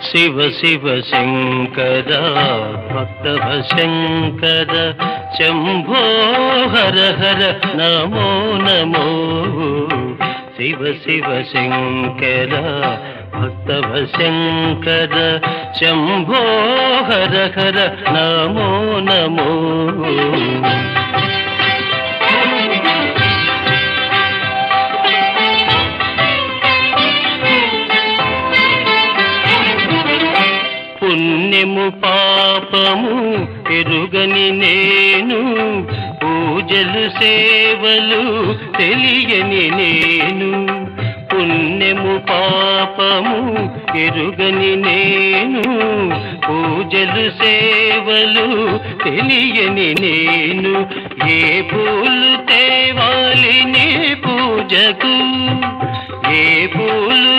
శివ శివ శంకర భక్తవ శంకర శంభో హర హర నమో నమో శివ శివ శంకర భక్తవ శంకర శంభో హర హర నమో నమో పుణ్యము పాపము ఎరుగని నేను పూజలు సేవలు తెలియని నేను పుణ్యము పాపము ఎరుగని నేను పూజలు సేవలు తెలియని నేను ఏ పూలు తేవాలి నీ పూజకు ఏ పూలు